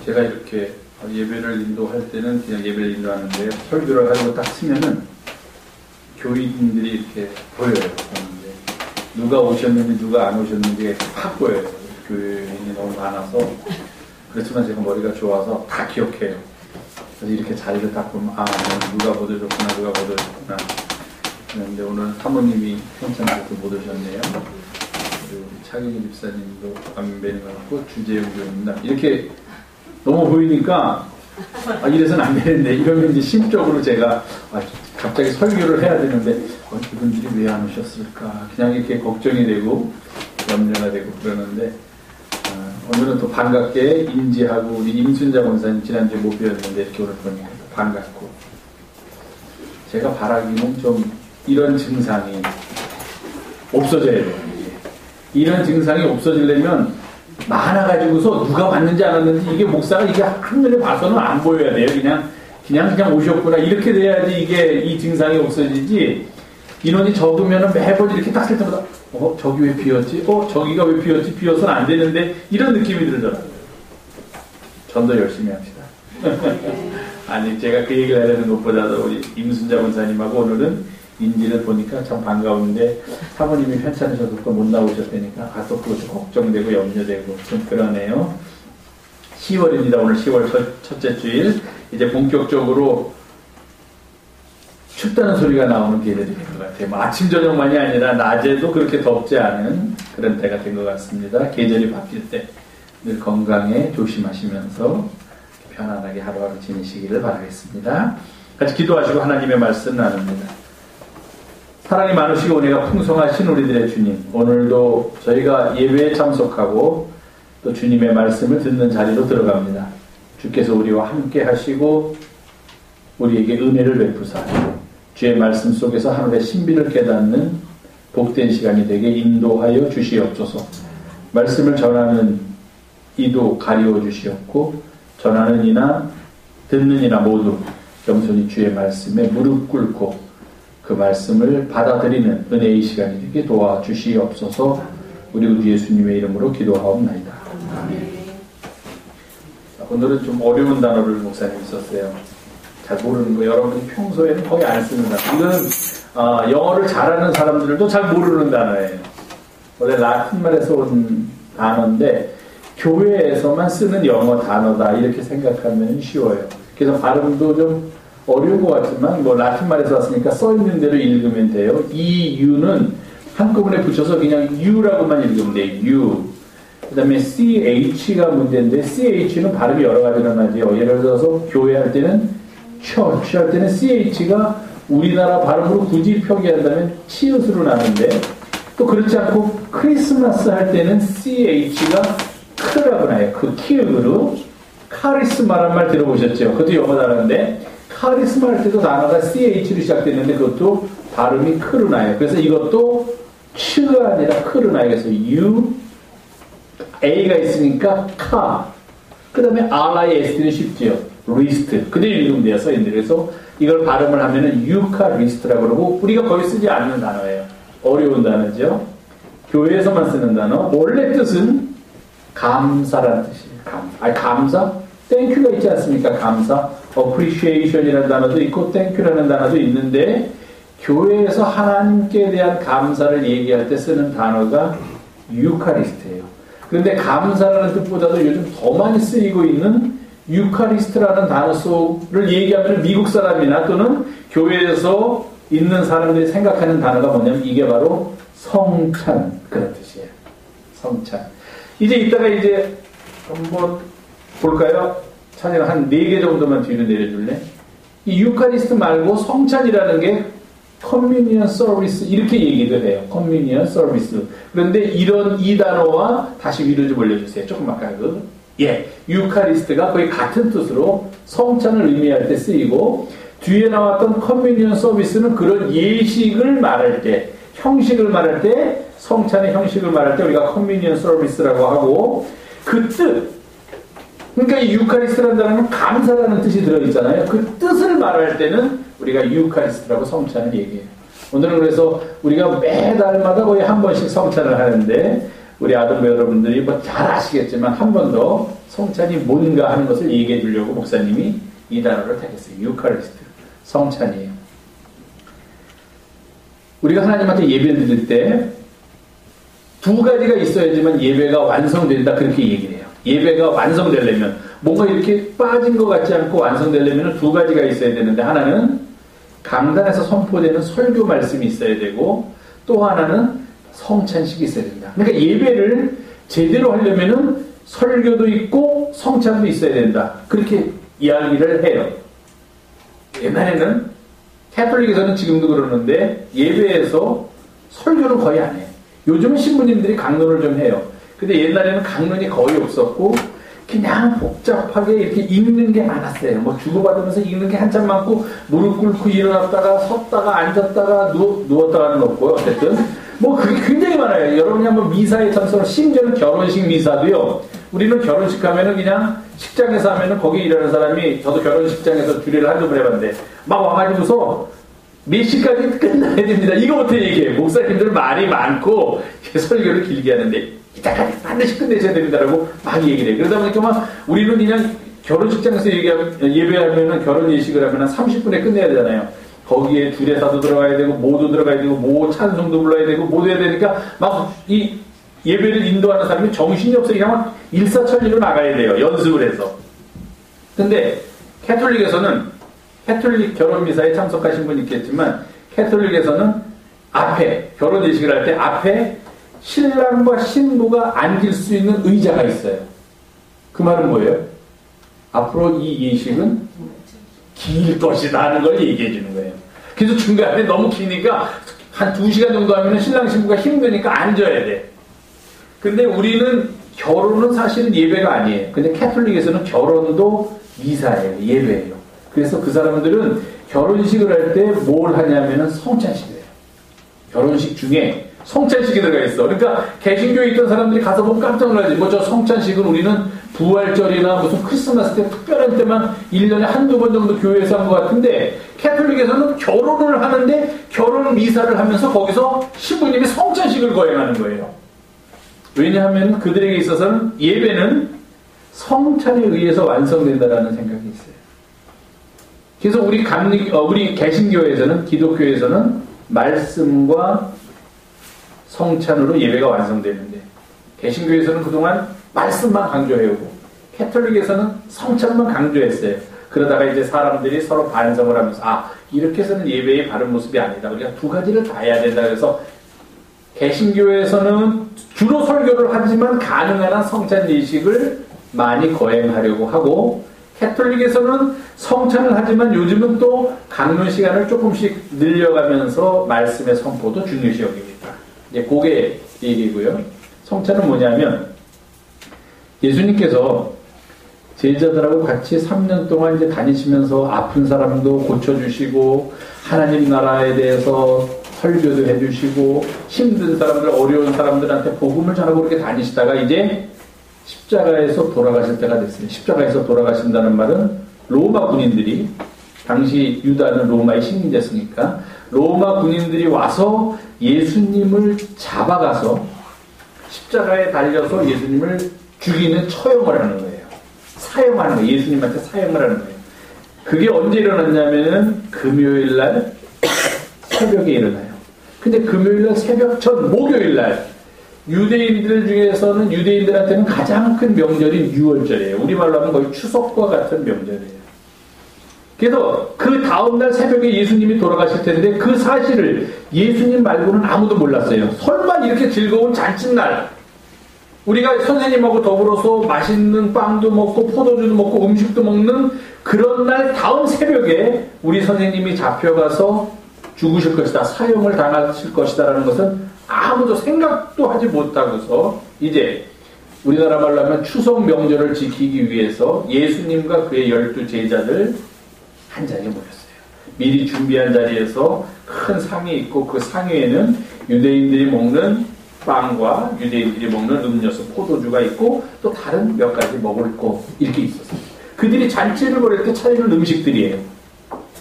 제가 이렇게 예배를 인도할 때는 그냥 예배를 인도하는데 설교를 하려고 딱 치면은 교인들이 이렇게 보여요. 보는데 누가 오셨는지 누가 안 오셨는지 확 보여요. 교인이 너무 많아서. 그렇지만 제가 머리가 좋아서 다 기억해요. 그래서 이렇게 자리를 딱 보면 누가 못 오셨구나 누가 못 오셨구나. 그런데 오늘 사모님이 편찮게도 못 오셨네요. 그리고 차경희 집사님도 안배는 것 같고 주재영 교수님 이렇게 너무 보이니까 이래서는 안 되는데 이러면 이제 심적으로 제가 갑자기 설교를 해야 되는데 이분들이 왜 안 오셨을까 그냥 이렇게 걱정이 되고 염려가 되고 그러는데 오늘은 또 반갑게 인지하고 우리 임순자 권사님 지난주에 못 뵈었는데 이렇게 오늘 보니까 반갑고 제가 바라기는 좀 이런 증상이 없어져야 돼요. 이런 증상이 없어지려면 많아가지고서 누가 왔는지 안 왔는지 이게 목사가 이게 한눈에 봐서는 안 보여야 돼요. 그냥 오셨구나 이렇게 돼야지 이게 이 증상이 없어지지. 인원이 적으면은 매번 이렇게 딱 쓸 때마다 저기 왜 비었지? 저기가 왜 비었지? 비어서는 안 되는데 이런 느낌이 들더라고요. 전도 열심히 합시다. 아니 제가 그 얘기를 하려는 것보다도 우리 임순자 권사님하고 오늘은 인지를 보니까 참 반가운데 사모님이 편찮으셔서 못 나오셨다니까 또 그것도 걱정되고 염려되고 좀 그러네요. 10월입니다. 오늘 10월 첫째 주일 이제 본격적으로 춥다는 소리가 나오는 계절이 된 것 같아요. 아침 저녁만이 아니라 낮에도 그렇게 덥지 않은 그런 때가 된 것 같습니다. 계절이 바뀔 때 늘 건강에 조심하시면서 편안하게 하루하루 지내시기를 바라겠습니다. 같이 기도하시고 하나님의 말씀 나눕니다. 사랑이 많으시고 은혜가 풍성하신 우리들의 주님, 오늘도 저희가 예배에 참석하고 또 주님의 말씀을 듣는 자리로 들어갑니다. 주께서 우리와 함께 하시고 우리에게 은혜를 베푸사 주의 말씀 속에서 하늘의 신비를 깨닫는 복된 시간이 되게 인도하여 주시옵소서. 말씀을 전하는 이도 가리워 주시옵고 전하는 이나 듣는 이나 모두 겸손히 주의 말씀에 무릎 꿇고 그 말씀을 받아들이는 은혜의 시간이 되게 도와주시옵소서. 우리 구 예수님의 이름으로 기도하옵나이다. 아멘. 오늘은 좀 어려운 단어를 목사님이 썼어요. 잘 모르는 거 여러분이 평소에는 거의 안 쓰는 단어. 이거는 영어를 잘하는 사람들도 잘 모르는 단어예요. 원래 라틴말에서 온 단어인데 교회에서만 쓰는 영어 단어다 이렇게 생각하면 쉬워요. 그래서 발음도 좀 어려운 것 같지만 라틴말에서 왔으니까 써있는 대로 읽으면 돼요. 이 U는 한꺼번에 붙여서 그냥 U라고만 읽으면 돼요. U. 그 다음에 CH가 문제인데 CH는 발음이 여러 가지가 나죠. 예를 들어서 교회 할 때는 church 할 때는 CH가 우리나라 발음으로 굳이 표기한다면 치읓으로 나는데 또 그렇지 않고 크리스마스 할 때는 CH가 크라고 나요. 그 키읔으로 카리스마란 말 들어보셨죠? 그것도 영어 단어인데 카리스마 할 때도 단어가 CH로 시작됐는데 그것도 발음이 크로 나요. 그래서 이것도 츠가 아니라 크로 나요. 그래서 U, A가 있으니까 카. 그 다음에 RIST는 쉽죠. 리스트. 그대로 읽으면 돼요. 써있는데. 그래서 이걸 발음을 하면은 유카리스트라고 그러고 우리가 거의 쓰지 않는 단어예요. 어려운 단어죠. 교회에서만 쓰는 단어. 원래 뜻은 감사라는 뜻이에요. 감사? 땡큐가 있지 않습니까? 감사. appreciation이라는 단어도 있고 땡큐라는 단어도 있는데 교회에서 하나님께 대한 감사를 얘기할 때 쓰는 단어가 유카리스트예요. 그런데 감사라는 뜻보다도 요즘 더 많이 쓰이고 있는 유카리스트라는 단어를 얘기하면 미국 사람이나 또는 교회에서 있는 사람들이 생각하는 단어가 뭐냐면 이게 바로 성찬 그런 뜻이에요. 성찬. 이따가 한번 볼까요? 찬이가 한 4개 정도만 뒤로 내려줄래? 이 유카리스트 말고 성찬이라는 게 커뮤니언 서비스 이렇게 얘기도 해요. 커뮤니언 서비스. 그런데 이 단어와 다시 위로 좀 올려주세요. 조금 아까 유카리스트가 거의 같은 뜻으로 성찬을 의미할 때 쓰이고 뒤에 나왔던 커뮤니언 서비스는 그런 예식을 말할 때 형식을 말할 때 성찬의 형식을 말할 때 우리가 커뮤니언 서비스라고 하고 그 뜻 그러니까 이 유카리스트라는 단어는 감사라는 뜻이 들어있잖아요. 그 뜻을 말할 때는 우리가 유카리스트라고 성찬을 얘기해요. 오늘은 그래서 우리가 매달마다 거의 한 번씩 성찬을 하는데 우리 아동부 여러분들이 뭐 잘 아시겠지만 한 번 더 성찬이 뭔가 하는 것을 얘기해 주려고 목사님이 이 단어를 택했어요. 유카리스트, 성찬이에요. 우리가 하나님한테 예배 드릴 때 두 가지가 있어야지만 예배가 완성된다, 그렇게 얘기를 해요. 예배가 완성되려면 뭔가 이렇게 빠진 것 같지 않고 완성되려면 두 가지가 있어야 되는데, 하나는 강단에서 선포되는 설교 말씀이 있어야 되고, 또 하나는 성찬식이 있어야 된다. 그러니까 예배를 제대로 하려면은 설교도 있고 성찬도 있어야 된다, 그렇게 이야기를 해요. 옛날에는 캐톨릭에서는 지금도 그러는데 예배에서 설교는 거의 안 해요. 요즘은 신부님들이 강론을 좀 해요. 근데 옛날에는 강론이 거의 없었고 그냥 복잡하게 이렇게 읽는 게 많았어요. 뭐 주고받으면서 읽는 게 한참 많고, 무릎 꿇고 일어났다가 섰다가 앉았다가 누웠다가는 없고요. 어쨌든 뭐 그게 굉장히 많아요. 여러분이 한번 미사에 참석을, 심지어는 결혼식 미사도요. 우리는 결혼식 하면은 그냥 식장에서 하면은 거기 일하는 사람이, 저도 결혼식장에서 주례를 한두 번 해봤는데 막 와가지고서 몇 시까지 끝나야 됩니다, 이거부터 얘기해요. 목사님들 말이 많고 설교를 길게 하는데 이따까지 반드시 끝내셔야 됩니다라고 막 얘기를 해요. 그러다 보니까 막 우리는 그냥 결혼식장에서 예배하면은, 결혼 예식을 하면 한 30분에 끝내야 되잖아요. 거기에 주례사도 들어가야 되고 모도 들어가야 되고 모 찬송도 불러야 되고 모도 해야 되니까 막 이 예배를 인도하는 사람이 정신이 없어요. 그냥 막 일사천리로 나가야 돼요, 연습을 해서. 근데 캐톨릭 결혼미사에 참석하신 분 있겠지만, 캐톨릭에서는 앞에, 결혼 예식을 할 때 앞에 신랑과 신부가 앉을 수 있는 의자가 있어요. 그 말은 뭐예요? 앞으로 이 예식은 길 것이다 하는 걸 얘기해 주는 거예요. 그래서 중간에 너무 기니까 한 2시간 정도 하면 신랑 신부가 힘드니까 앉아야 돼. 근데 우리는 결혼은 사실은 예배가 아니에요. 근데 캐톨릭에서는 결혼도 미사예요, 예배예요. 그래서 그 사람들은 결혼식을 할 때 뭘 하냐면은 성찬식을 해요. 결혼식 중에 성찬식이 들어가 있어. 그러니까 개신교에 있던 사람들이 가서 보면 깜짝 놀라지. 뭐 저 성찬식은 우리는 부활절이나 무슨 크리스마스 때 특별한 때만 1년에 한두 번 정도 교회에서 한 것 같은데, 캐톨릭에서는 결혼을 하는데 결혼 미사를 하면서 거기서 신부님이 성찬식을 거행하는 거예요. 왜냐하면 그들에게 있어서는 예배는 성찬에 의해서 완성된다라는 생각이 있어요. 그래서 우리 개신교에서는, 기독교에서는 말씀과 성찬으로 예배가 완성되는데, 개신교에서는 그동안 말씀만 강조해오고 캐톨릭에서는 성찬만 강조했어요. 그러다가 이제 사람들이 서로 반성을 하면서 이렇게 해서는 예배의 바른 모습이 아니다, 우리가 두 가지를 다 해야 된다. 그래서 개신교에서는 주로 설교를 하지만 가능한 한 성찬 예식을 많이 거행하려고 하고, 캐톨릭에서는 성찬을 하지만 요즘은 또 강론 시간을 조금씩 늘려가면서 말씀의 선포도 중요시 여깁니다. 이제 그게 얘기고요. 성찬은 뭐냐면, 예수님께서 제자들하고 같이 3년 동안 이제 다니시면서 아픈 사람도 고쳐주시고, 하나님 나라에 대해서 설교도 해주시고, 힘든 사람들, 어려운 사람들한테 복음을 전하고 그렇게 다니시다가 이제 십자가에서 돌아가실 때가 됐어요. 십자가에서 돌아가신다는 말은 로마 군인들이, 당시 유다는 로마의 식민지였으니까 로마 군인들이 와서 예수님을 잡아가서 십자가에 달려서 예수님을 죽이는 처형을 하는 거예요. 사형하는 거예요. 예수님한테 사형을 하는 거예요. 그게 언제 일어났냐면은 금요일날 새벽에 일어나요. 근데 금요일날 새벽 전 목요일날, 유대인들 중에서는, 유대인들한테는 가장 큰 명절인 유월절이에요. 우리말로 하면 거의 추석과 같은 명절이에요. 그래서 그 다음날 새벽에 예수님이 돌아가실 텐데, 그 사실을 예수님 말고는 아무도 몰랐어요. 설마 이렇게 즐거운 잔칫날, 우리가 선생님하고 더불어서 맛있는 빵도 먹고 포도주도 먹고 음식도 먹는 그런 날 다음 새벽에 우리 선생님이 잡혀가서 죽으실 것이다, 사형을 당하실 것이다 라는 것은 아무도 생각도 하지 못하고서, 이제 우리나라 말로 하면 추석 명절을 지키기 위해서 예수님과 그의 12 제자들 한 자리에 모였어요. 미리 준비한 자리에서 큰 상이 있고, 그 상 위에는 유대인들이 먹는 빵과 유대인들이 먹는 음료수, 포도주가 있고, 또 다른 몇 가지 먹을 거 이렇게 있었어요. 그들이 잔치를 벌일 때 차리는 음식들이에요.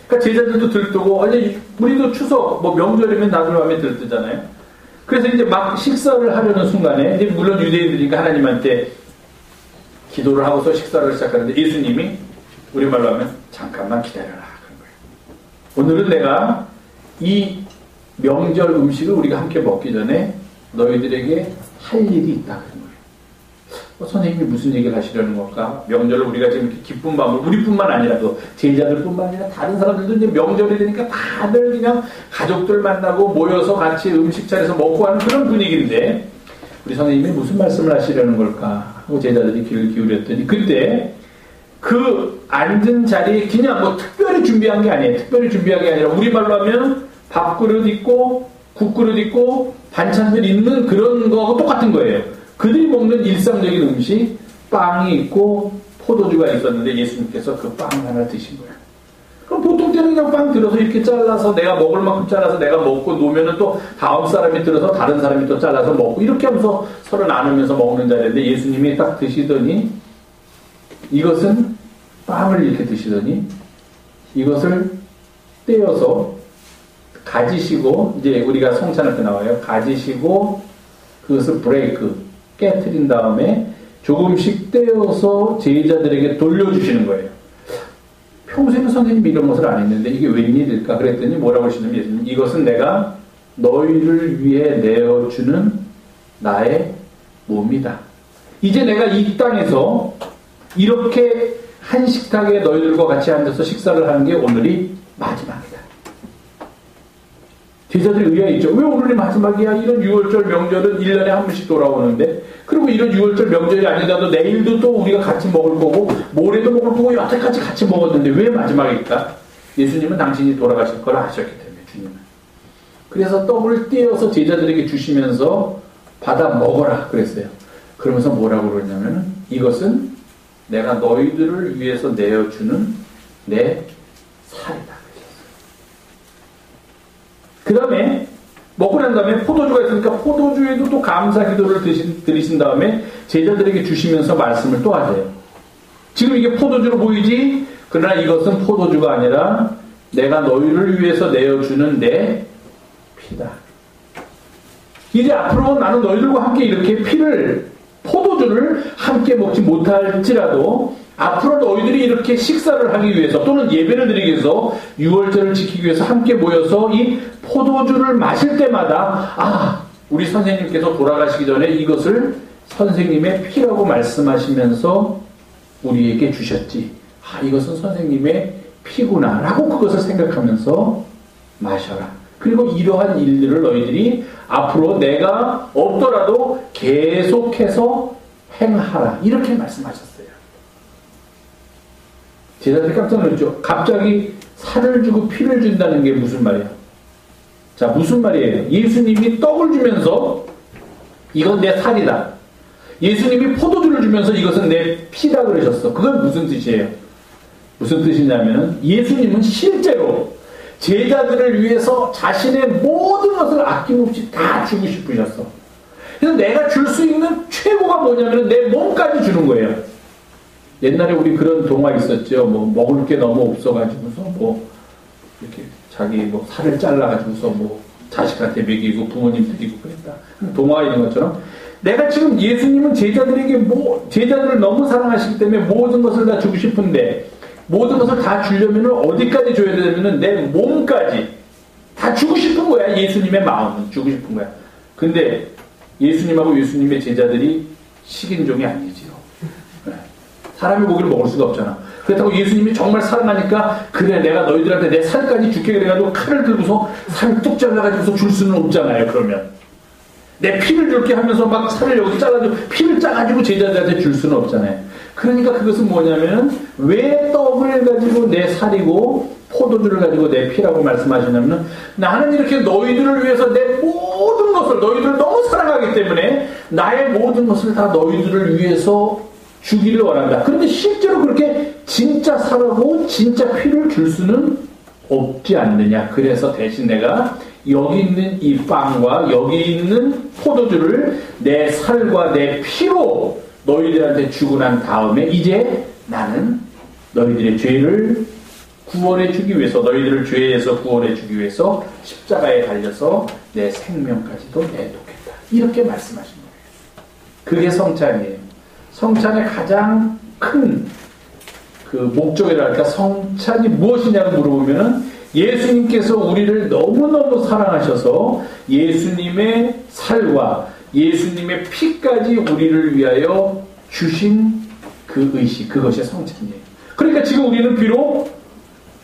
그러니까 제자들도 들뜨고, 아니 우리도 추석 뭐 명절이면 나들 마음에 들뜨잖아요. 그래서 이제 막 식사를 하려는 순간에, 이제 물론 유대인들이니까 하나님한테 기도를 하고서 식사를 시작하는데 예수님이 우리말로 하면 잠깐만 기다려라 그런 거예요. 오늘은 내가 이 명절 음식을 우리가 함께 먹기 전에 너희들에게 할 일이 있다 그런 거예요. 선생님이 무슨 얘기를 하시려는 걸까? 명절을 우리가 지금 이렇게 기쁜 마음으로, 우리뿐만 아니라도 제자들뿐만 아니라 다른 사람들도 이제 명절이 되니까 다들 그냥 가족들 만나고 모여서 같이 음식 차려서 먹고 하는 그런 분위기인데 우리 선생님이 무슨 말씀을 하시려는 걸까 하고 제자들이 귀를 기울였더니 그때 그 앉은 자리에 그냥 뭐 특별히 준비한 게 아니에요. 특별히 준비한 게 아니라 우리말로 하면 밥그릇 있고 국그릇 있고 반찬들 있는 그런 거하고 똑같은 거예요. 그들이 먹는 일상적인 음식, 빵이 있고 포도주가 있었는데 예수님께서 그 빵 하나 드신 거예요. 그럼 보통 때는 그냥 빵 들어서 이렇게 잘라서 내가 먹을 만큼 잘라서 내가 먹고 놓으면은 또 다음 사람이 들어서 다른 사람이 또 잘라서 먹고 이렇게 하면서 서로 나누면서 먹는 자리인데 예수님이 딱 드시더니 이것은 빵을 이렇게 드시더니 이것을 떼어서 가지시고, 이제 우리가 성찬할 때 나와요. 가지시고 그것을 브레이크 깨트린 다음에 조금씩 떼어서 제자들에게 돌려주시는 거예요. 평소에는 선생님이 이런 것을 안 했는데 이게 웬일일까 그랬더니 뭐라고 하시냐면 예수님, 이것은 내가 너희를 위해 내어주는 나의 몸이다. 이제 내가 이 땅에서 이렇게 한 식탁에 너희들과 같이 앉아서 식사를 하는 게 오늘이 마지막이다. 제자들이 의아했죠. 왜 오늘이 마지막이야? 이런 6월절 명절은 1년에 한 번씩 돌아오는데, 그리고 이런 6월절 명절이 아니더라도 내일도 또 우리가 같이 먹을 거고 모레도 먹을 거고 여태까지 같이 먹었는데 왜 마지막일까? 예수님은 당신이 돌아가실 걸 아셨기 때문에, 주님은. 그래서 떡을 떼어서 제자들에게 주시면서 받아 먹어라 그랬어요. 그러면서 뭐라고 그러냐면은 이것은 내가 너희들을 위해서 내어주는 내 살이다. 그 다음에 먹고 난 다음에 포도주가 있으니까 포도주에도 또 감사 기도를 드리신 다음에 제자들에게 주시면서 말씀을 또 하세요. 지금 이게 포도주로 보이지? 그러나 이것은 포도주가 아니라 내가 너희를 위해서 내어주는 내 피다. 이제 앞으로 나는 너희들과 함께 이렇게 포도주를 함께 먹지 못할지라도 앞으로 너희들이 이렇게 식사를 하기 위해서 또는 예배를 드리기 위해서 6월절을 지키기 위해서 함께 모여서 이 포도주를 마실 때마다 우리 선생님께서 돌아가시기 전에 이것을 선생님의 피라고 말씀하시면서 우리에게 주셨지. 이것은 선생님의 피구나 라고 그것을 생각하면서 마셔라. 그리고 이러한 일들을 너희들이 앞으로 내가 없더라도 계속해서 행하라. 이렇게 말씀하셨어요. 제자들이 깜짝 놀랐죠. 갑자기 살을 주고 피를 준다는 게 무슨 말이야? 자, 무슨 말이에요? 예수님이 떡을 주면서 이건 내 살이다. 예수님이 포도주를 주면서 이것은 내 피다 그러셨어. 그건 무슨 뜻이에요? 무슨 뜻이냐면 예수님은 실제로 제자들을 위해서 자신의 모든 것을 아낌없이 다 주고 싶으셨어. 그래서 내가 줄 수 있는 최고가 뭐냐면 내 몸까지 주는 거예요. 옛날에 우리 그런 동화 있었죠. 뭐 먹을 게 너무 없어가지고서 뭐 이렇게 자기 뭐 살을 잘라가지고서 뭐 자식한테 먹이고 부모님 드리고 그랬다. 동화가 있는 것처럼 내가 지금 예수님은 제자들을 너무 사랑하시기 때문에 모든 것을 다 주고 싶은데 모든 것을 다 주려면 어디까지 줘야 되냐면 내 몸까지 다 주고 싶은 거야. 예수님의 마음은 주고 싶은 거야. 근데 예수님하고 예수님의 제자들이 식인종이 아니지요. 사람의 고기를 먹을 수가 없잖아. 그렇다고 예수님이 정말 사랑하니까 그래 내가 너희들한테 내 살까지 줄게 그래가지고 칼을 들고서 살을 뚝 잘라가지고서 줄 수는 없잖아요. 그러면 내 피를 줄게 하면서 막 살을 여기 잘라주고 피를 짜가지고 제자들한테 줄 수는 없잖아요. 그러니까 그것은 뭐냐면 왜 떡을 가지고 내 살이고 포도주를 가지고 내 피라고 말씀하시냐면 나는 이렇게 너희들을 위해서 내 모든 것을 너희들을 너무 사랑하기 때문에 나의 모든 것을 다 너희들을 위해서 주기를 원한다. 그런데 실제로 그렇게 진짜 살하고 진짜 피를 줄 수는 없지 않느냐. 그래서 대신 내가 여기 있는 이 빵과 여기 있는 포도주를 내 살과 내 피로 너희들한테 주고 난 다음에 이제 나는 너희들의 죄를 구원해 주기 위해서, 너희들을 죄에서 구원해 주기 위해서 십자가에 달려서 내 생명까지도 내놓겠다. 이렇게 말씀하신 거예요. 그게 성찬이에요. 성찬의 가장 큰 그 목적이랄까, 성찬이 무엇이냐고 물어보면은 예수님께서 우리를 너무너무 사랑하셔서 예수님의 살과 예수님의 피까지 우리를 위하여 주신 그 의식, 그것이 성찬이에요. 그러니까 지금 우리는 비록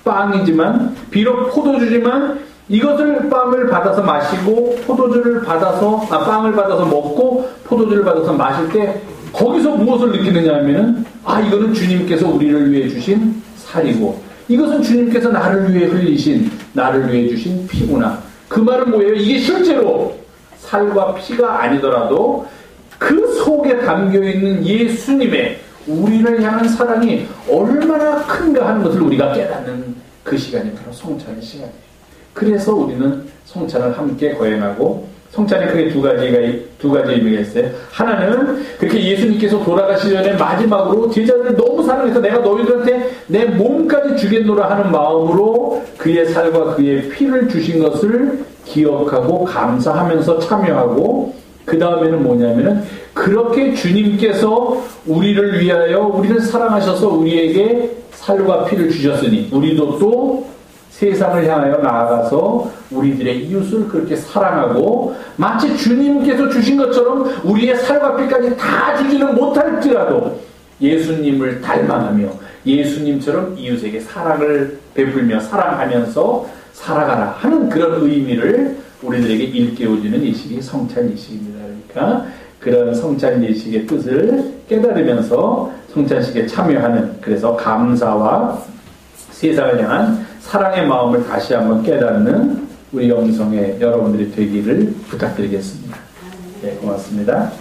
빵이지만, 비록 포도주지만, 이것을 빵을 받아서 마시고 포도주를 받아서 빵을 받아서 먹고 포도주를 받아서 마실 때 거기서 무엇을 느끼느냐 하면은, 이거는 주님께서 우리를 위해 주신 살이고, 이것은 주님께서 나를 위해 흘리신, 나를 위해 주신 피구나. 그 말은 뭐예요? 이게 실제로 살과 피가 아니더라도 그 속에 담겨있는 예수님의 우리를 향한 사랑이 얼마나 큰가 하는 것을 우리가 깨닫는 그 시간이 바로 성찬의 시간이에요. 그래서 우리는 성찬을 함께 거행하고, 성찬에 크게 두 가지 의미가 있어요. 하나는 그렇게 예수님께서 돌아가시기 전에 마지막으로 제자들을 너무 사랑해서 내가 너희들한테 내 몸까지 주겠노라 하는 마음으로 그의 살과 그의 피를 주신 것을 기억하고 감사하면서 참여하고, 그 다음에는 뭐냐면은 그렇게 주님께서 우리를 위하여 우리를 사랑하셔서 우리에게 살과 피를 주셨으니 우리도 또 세상을 향하여 나아가서 우리들의 이웃을 그렇게 사랑하고, 마치 주님께서 주신 것처럼 우리의 살과 피까지 다 주지는 못할지라도 예수님을 닮아가며 예수님처럼 이웃에게 사랑을 베풀며 사랑하면서 살아가라 하는 그런 의미를 우리들에게 일깨워주는 예식이 성찬 예식입니다. 그러니까 그런 성찬 예식의 뜻을 깨달으면서 성찬식에 참여하는, 그래서 감사와 세상을 향한 사랑의 마음을 다시 한번 깨닫는 우리 영성의 여러분들이 되기를 부탁드리겠습니다. 네, 고맙습니다.